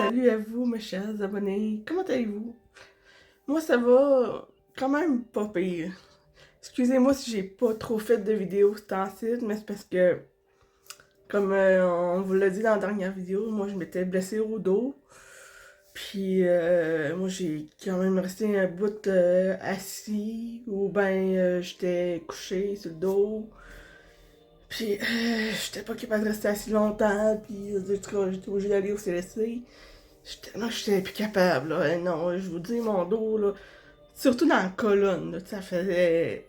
Salut à vous, mes chers abonnés. Comment allez-vous? Moi, ça va quand même pas pire. Excusez-moi si j'ai pas trop fait de vidéos ce temps-ci, mais c'est parce que, comme on vous l'a dit dans la dernière vidéo, moi, je m'étais blessée au dos. Puis, moi, j'ai quand même resté un bout assis, ou ben, j'étais couché sur le dos. Puis, j'étais pas capable de rester assis longtemps, puis, j'étais obligée d'aller au CLSC. J'étais plus capable, là. Non, je vous dis, mon dos, là, surtout dans la colonne, là, ça faisait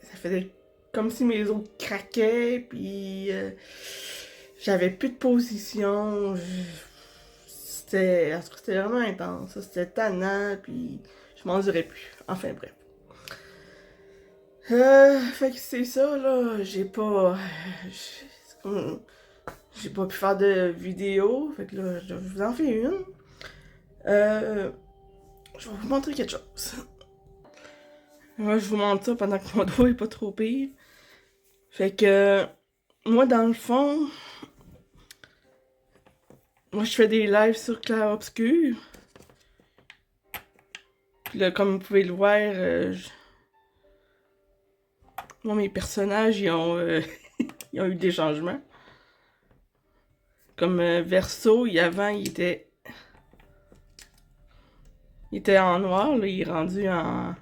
comme si mes os craquaient, puis j'avais plus de position. En tout cas, c'était vraiment intense. C'était tannant, puis je m'en dirais plus. Enfin, bref. Fait que c'est ça, là. J'ai pas pu faire de vidéo, fait que là, je vous en fais une. Euh, je vais vous montrer quelque chose. Moi, je vous montre ça pendant que mon dos est pas trop pire. Fait que, moi, dans le fond, moi, je fais des lives sur Clair Obscur. Puis là, comme vous pouvez le voir, moi, mes personnages, ils ont eu des changements. Comme Verso, avant, il était en noir, là, il est rendu en...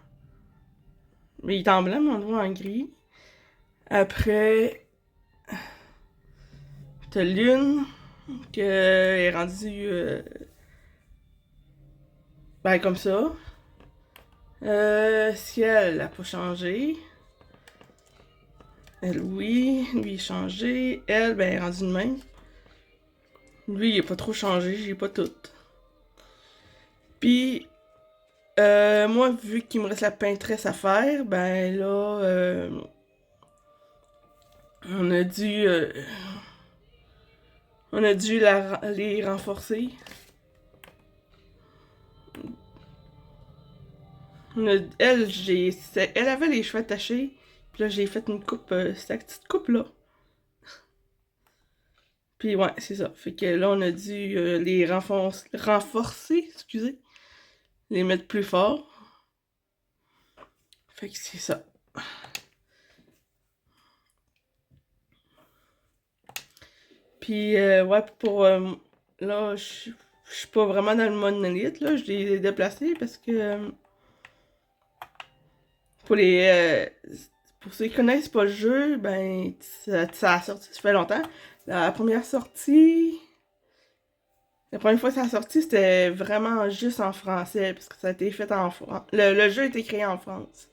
Mais il est en blanc, mais on le voit en gris. Après, t'as Lune, qui est rendue... ben, comme ça. Ciel, elle a pas changé. Elle, oui, lui, il est changé. Elle, ben, elle est rendue de même. Lui, il est pas trop changé, j'ai pas tout. Puis, moi, vu qu'il me reste la peintresse à faire, ben là, on a dû, euh, on a dû les renforcer. Elle avait les cheveux attachés, puis là, j'ai fait une coupe, cette petite coupe-là. Puis ouais, c'est ça. Fait que là, on a dû les renforcer, excusez. Les mettre plus fort. Fait que c'est ça. Puis ouais, là, je suis pas vraiment dans le monolithe, là. Je l'ai déplacé parce que pour les... pour ceux qui connaissent pas le jeu, ben, ça a sorti, ça fait longtemps. La première sortie... La première fois que ça a sorti, c'était vraiment juste en français, parce que ça a été fait en France. Le jeu a été créé en France.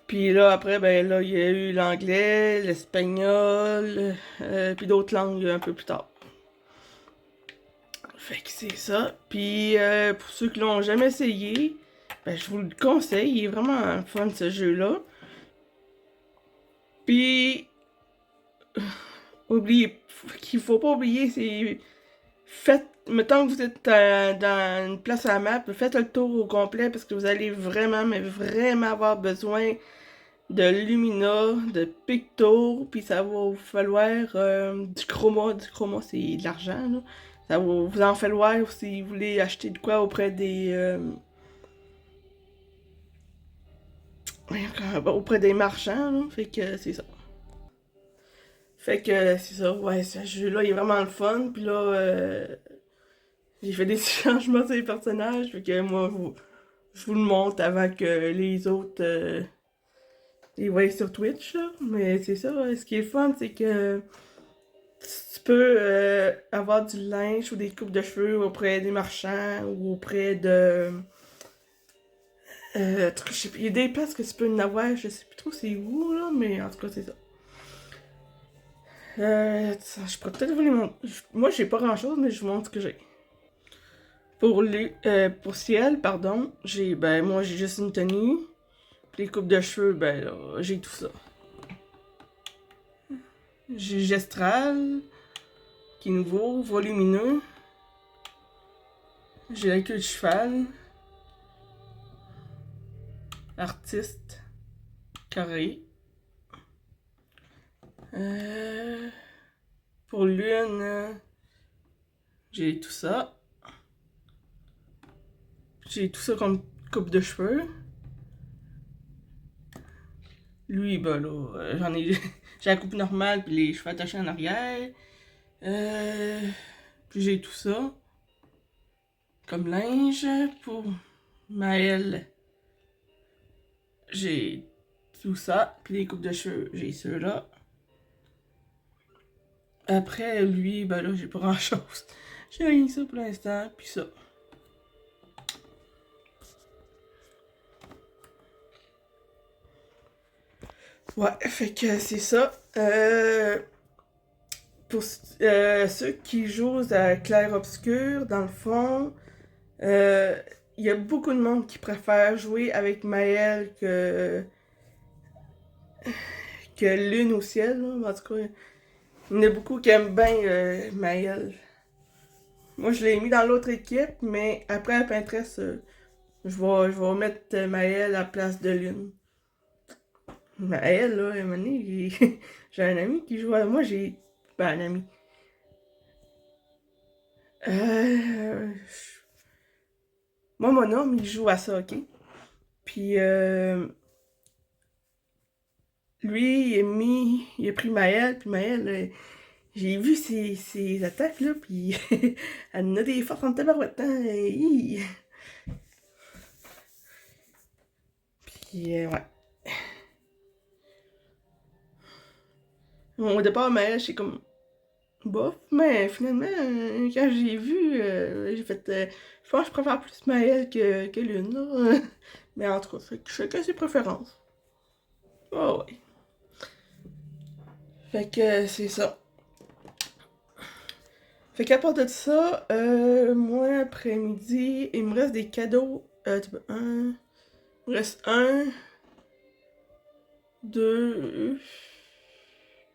Puis là, après, ben là, il y a eu l'anglais, l'espagnol, puis d'autres langues un peu plus tard. Fait que c'est ça. Puis pour ceux qui l'ont jamais essayé, ben je vous le conseille, il est vraiment fun ce jeu-là. Puis, oubliez, qu'il faut pas oublier, c'est mettons que vous êtes dans une place à la map, faites le tour au complet parce que vous allez vraiment, mais vraiment avoir besoin de Lumina, de Picto, puis ça va vous falloir du chroma. Du chroma, c'est de l'argent, là. Ça va vous en falloir si vous voulez acheter de quoi auprès des marchands, là. Fait que c'est ça. Fait que c'est ça, ouais, ce jeu-là, il est vraiment le fun. Puis là, j'ai fait des changements sur les personnages. Fait que moi, je vous le montre avant que les autres les voient sur Twitch, là. Mais c'est ça, ce qui est fun, c'est que tu peux avoir du linge ou des coupes de cheveux auprès des marchands ou auprès de... je sais plus, il y a des places que tu peux en avoir, je sais plus trop c'est où, là, mais en tout cas, c'est ça. Je pourrais peut-être vous les montrer. Moi, j'ai pas grand-chose, mais je vous montre ce que j'ai. Pour ciel, pardon, moi, j'ai juste une tenue. Les coupes de cheveux, ben là, j'ai tout ça. J'ai Gestral, qui est nouveau, volumineux. J'ai la queue de cheval. Artiste, carré. Euh, pour lune, J'ai tout ça. J'ai tout ça comme coupe de cheveux. Lui, ben là, j'en ai... j'ai la coupe normale puis les cheveux attachés en arrière. Puis j'ai tout ça. Comme linge. Pour Maëlle, j'ai tout ça. Puis les coupes de cheveux, j'ai ceux-là. Après, lui, ben là, j'ai pas grand-chose. J'ai rien que ça pour l'instant, puis ça. Ouais, fait que c'est ça. Pour ceux qui jouent à clair-obscur, dans le fond, il y a beaucoup de monde qui préfère jouer avec Maëlle que Lune au ciel. Là. En tout cas, il y en a beaucoup qui aiment bien Maëlle. Moi, je l'ai mis dans l'autre équipe, mais après la Pinterest, je vais mettre Maëlle à la place de Lune. Maëlle, là, à un moment donné, j'ai un ami qui joue à moi, j'ai... Ben, un ami. Moi, mon homme, il joue à ça, ok? Puis, lui, il a pris Maëlle, puis Maëlle, j'ai vu ses attaques, là, puis elle en a des forces en tabarouette, hein? Puis, ouais. Bon, au départ, Maëlle, c'est comme... bof, mais finalement, quand j'ai vu, j'ai fait... je pense que je préfère plus Maëlle que Lune, là. Mais en tout cas, chacun ses préférences. Oh, ouais. Fait que c'est ça. Fait qu'à part de ça, moi, après-midi, il me reste des cadeaux. Il me reste 1, 2,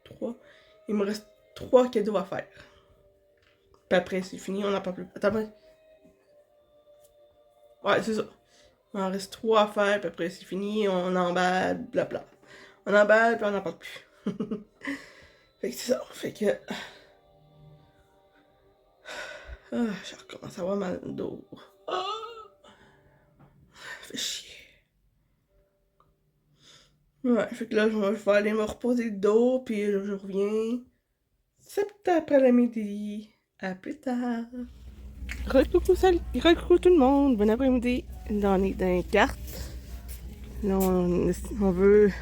3. Il me reste 3 cadeaux à faire. Puis après, c'est fini, on n'en parle plus. Attends, ouais, c'est ça. Il en reste 3 à faire, puis après, c'est fini, on emballe, blabla. On emballe, puis on n'en parle plus. Fait que c'est ça. Fait que... je recommence à avoir mal au dos. Fait chier. Ouais, fait que là, je vais aller me reposer le dos, puis je reviens. C'est après la midi. À plus tard. Recoucou, salut. Recoucou tout le monde. Bon après-midi. Là, on est dans les cartes. Là, on veut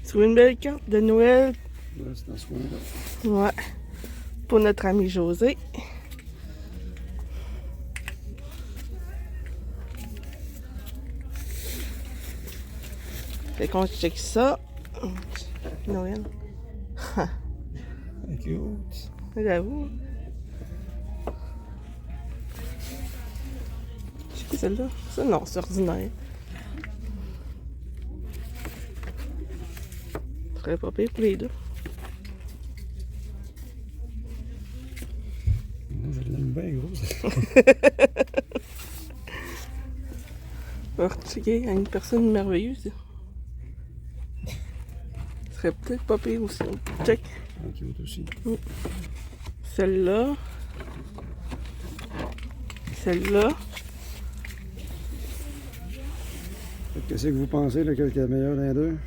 trouver une belle carte de Noël. Ouais, c'est dans ce coin-là. Ouais. Pour notre ami José. Fait qu'on check ça. Noël. Cute. J'avoue. C'est quoi celle-là? Ça, non, c'est ordinaire. Ce serait pas pire pour les deux. Moi, je l'aime bien grosse. On va checker à une personne merveilleuse. Ce serait peut-être pas pire aussi. Check. Cute aussi. Celle-là. Celle-là. Qu'est-ce que vous pensez, lequel est le meilleur des deux?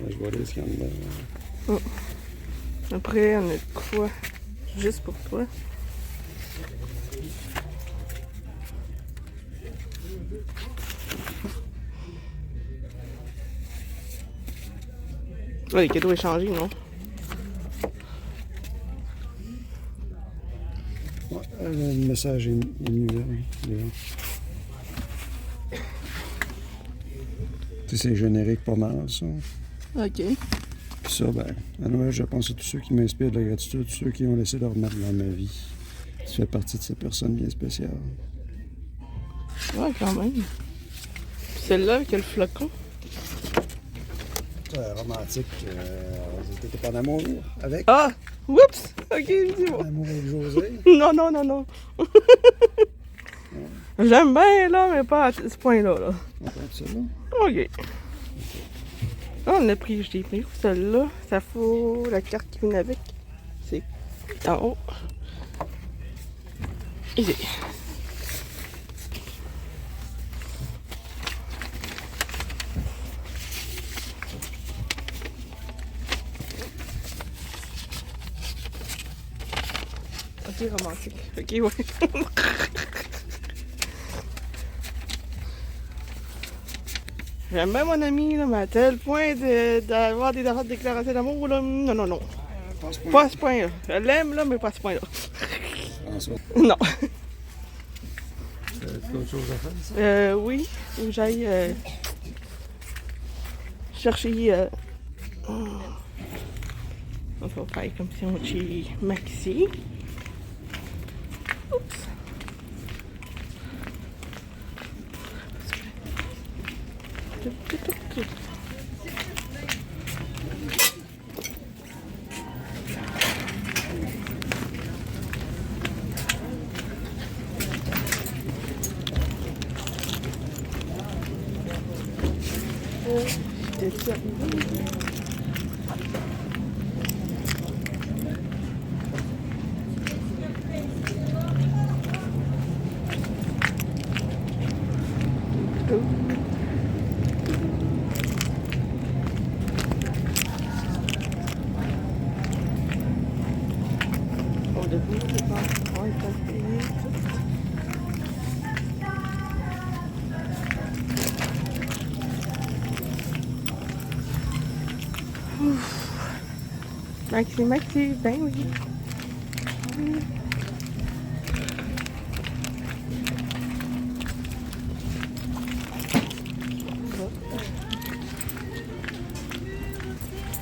Je vois les scans dedans. Après, on a quoi? Juste pour toi. Ouais, les cadeaux échangés, non? Ouais, le message est mieux là. C'est générique pas mal, ça. Ok. Puis ça, ben, à Noël, je pense à tous ceux qui m'inspirent de la gratitude, tous ceux qui ont laissé leur marque dans ma vie. Tu fais partie de ces personnes bien spéciales. Ouais, quand même. Puis celle-là avec le flocon. Romantique. T'étais pas en amour avec? Ah! Oups! Ok, dis-moi. En amour avec José? Non, non, non, non. J'aime bien, là, mais pas à ce point-là, là. On prend celle-là? Ok. Ah, on a pris, je l'ai pris. Celle-là, ça faut la carte qui vient avec. C'est en haut. Ici. Ok, romantique. Ok, ouais. J'aime bien mon ami, là, mais à tel point d'avoir des déclarations d'amour, là. Non, non, non. Pas à ce point-là. Je l'aime, là, mais pas à ce point-là. François, Non. t'as autre chose à faire? Oui. Faut que j'aille chercher. On va faire comme si on chez Maxi. Oups. J'étais arrivée. Au début, je pense qu'on est payé tout. Maxi, Maxi, ben oui.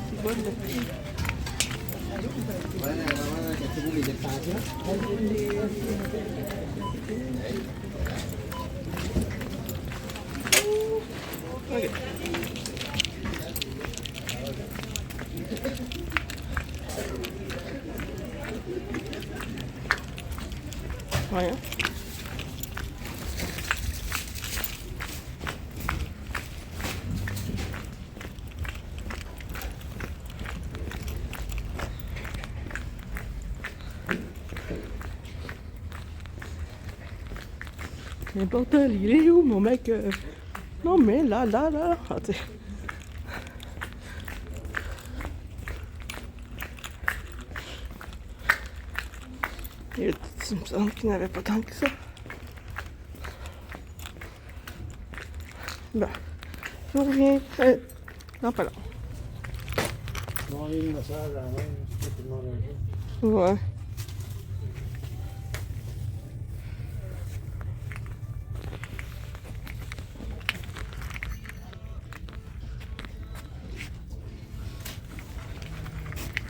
C'est bon, le petit. Ok. Voyons. N'importe, il est où mon mec? Non mais là. Ah, t'sais. Il me semble qu'il n'y avait pas tant que ça. Bon, je reviens. Non, pas là. Non, il y a une message à la main, c'est pas tout le monde a joué. Ouais.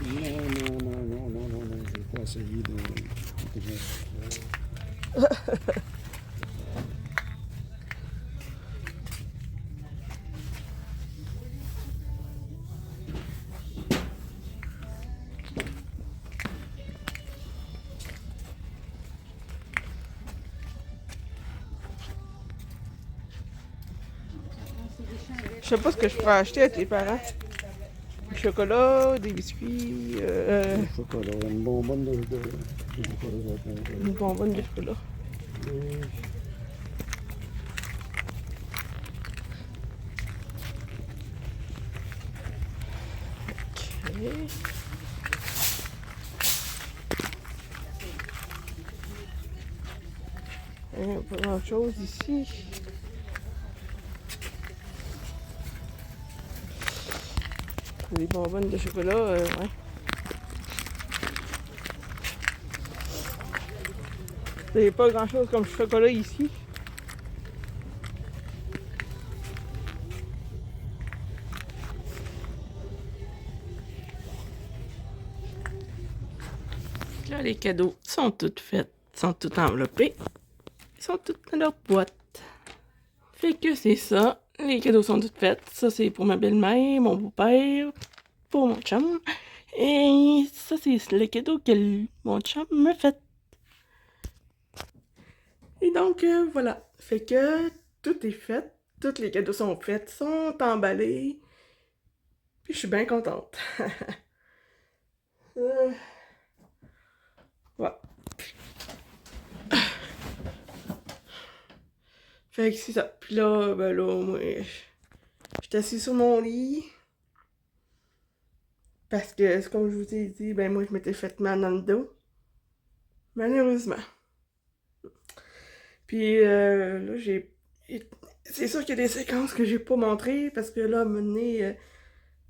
Non, je vais pas essayer de... Je sais pas ce que je pourrais acheter à tes parents. Du chocolat, des biscuits, Du chocolat, une bonbonne de chocolat. une bonbonne de chocolat. Ok. Pas grand chose ici. Des bonbonnes de chocolat, ouais. Il n'y a pas grand chose comme chocolat ici. Là, les cadeaux sont tous faits, sont tous enveloppés. Ils sont tous dans leur boîte. Fait que c'est ça. Les cadeaux sont tous faits. Ça, c'est pour ma belle-mère, mon beau-père, pour mon chum. Et ça, c'est le cadeau que mon chum me fait. Et donc, voilà. Fait que tout est fait. Tous les cadeaux sont faits, sont emballés. Puis je suis bien contente. Ouais. Fait que c'est ça. Puis là, ben là, moi, j'étais assis sur mon lit. Parce que, c'est comme je vous ai dit, ben moi, je m'étais fait mal dans le dos. Malheureusement. Puis là, c'est sûr qu'il y a des séquences que j'ai pas montrées parce que là, à un moment donné,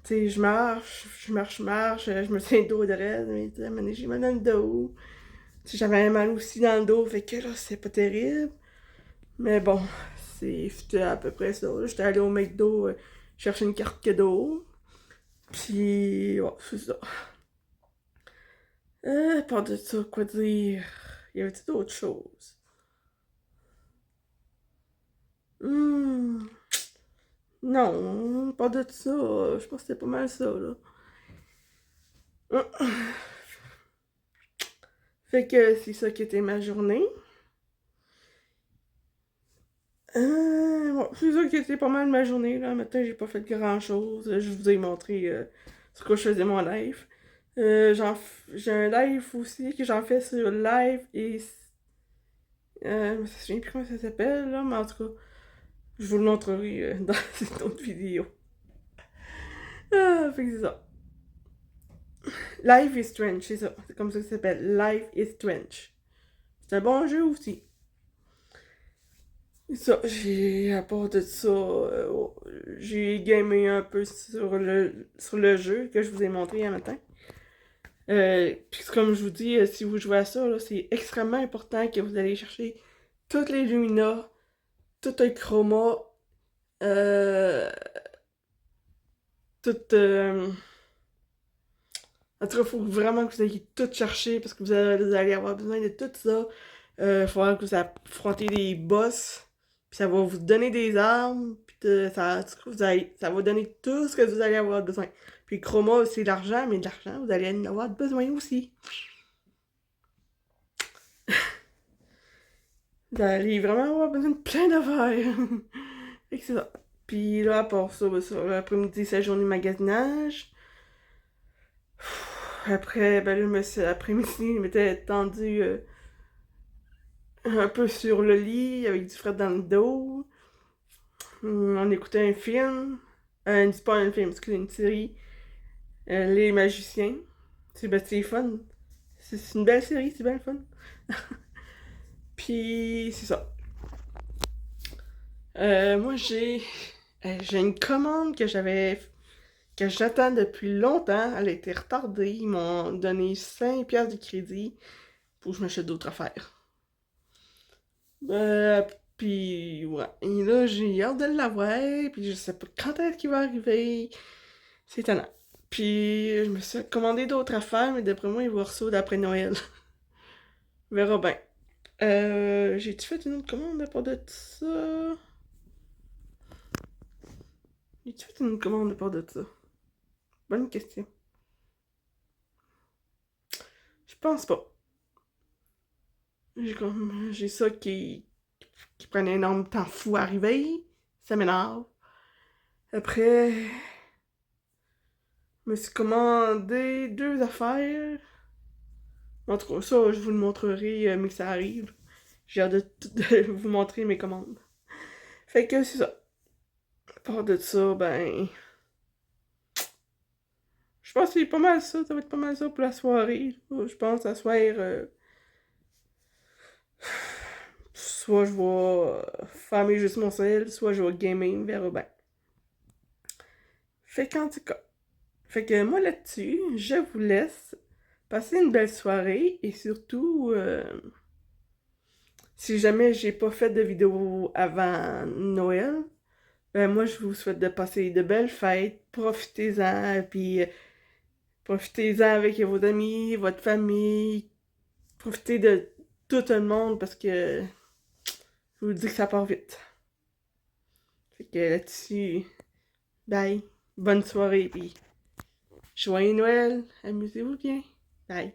tu sais, je marche, je me tiens le dos de raide, mais tu sais, à un moment donné, j'ai mal dans le dos. Tu sais, j'avais mal aussi dans le dos, fait que là, c'est pas terrible. Mais bon, c'était à peu près ça. J'étais allée au McDo chercher une carte cadeau. Puis, ouais, c'est ça. Part de ça, quoi dire? Y avait-il d'autres choses? Hmm. Non, pas de ça. Je pense que c'était pas mal ça, là. Fait que c'est ça qui était ma journée. Bon, c'est ça qui était pas mal ma journée, là. Maintenant, j'ai pas fait grand-chose. Je vous ai montré ce que je faisais mon live. J'ai un live aussi que j'en fais sur live et... je me souviens plus comment ça s'appelle, là, mais en tout cas, je vous le montrerai dans cette autre vidéo. Fait que c'est ça. Life is Strange, c'est ça. C'est comme ça que ça s'appelle. Life is Strange. C'est un bon jeu aussi. Ça, à part de ça, j'ai gamé un peu sur le jeu que je vous ai montré un matin. Puis comme je vous dis, si vous jouez à ça, là, c'est extrêmement important que vous allez chercher toutes les Lumina, tout un chroma, euh, tout... En tout cas, il faut vraiment que vous ayez tout chercher parce que vous allez avoir besoin de tout ça. Il faudra que vous affrontez des boss, puis ça va vous donner des armes, puis ça va donner tout ce que vous allez avoir besoin. Puis chroma, c'est de l'argent, mais de l'argent, vous allez en avoir besoin aussi. Vous allez vraiment avoir besoin de plein d'affaires. Fait que c'est ça. Puis là, à part ça, ben ça, l'après-midi, c'est la journée de magasinage. Après, ben là, l'après-midi, je m'étais tendu un peu sur le lit, avec du fret dans le dos. On écoutait un film. C'est pas un film, c'est une série. Les Magiciens. C'est fun. C'est une belle série, c'est bien le fun. Puis, c'est ça. Moi, j'ai une commande que j'attends depuis longtemps. Elle a été retardée. Ils m'ont donné 5 piastres de crédit pour que je m'achète d'autres affaires. Euh, puis, ouais. Et là, j'ai hâte de l'avoir. Puis, je sais pas quand est-ce qu'il va arriver. C'est étonnant. Puis, je me suis commandé d'autres affaires, mais d'après moi, il va recevoir d'après Noël. On verra bien. J'ai-tu fait une autre commande à part de ça? J'ai-tu fait une commande à part de ça? Bonne question. Je pense pas. J'ai ça qui prend un énorme temps fou à arriver. Ça m'énerve. Après, je me suis commandé 2 affaires. En tout cas, ça, je vous le montrerai, mais que ça arrive. J'ai hâte de vous montrer mes commandes. Fait que c'est ça. À part de ça, ben... Je pense que c'est pas mal ça. Ça va être pas mal ça pour la soirée. Je pense à soir... soit je vais farmer juste mon sel, soit je vais gamer, on verra bien. Fait qu'en tout cas... Fait que moi là-dessus, je vous laisse. Passer une belle soirée et surtout... si jamais j'ai pas fait de vidéo avant Noël, ben moi je vous souhaite de passer de belles fêtes, profitez-en, puis profitez-en avec vos amis, votre famille, profitez de tout le monde parce que je vous dis que ça part vite. Fait que là-dessus, bye, bonne soirée, puis joyeux Noël, amusez-vous bien, bye.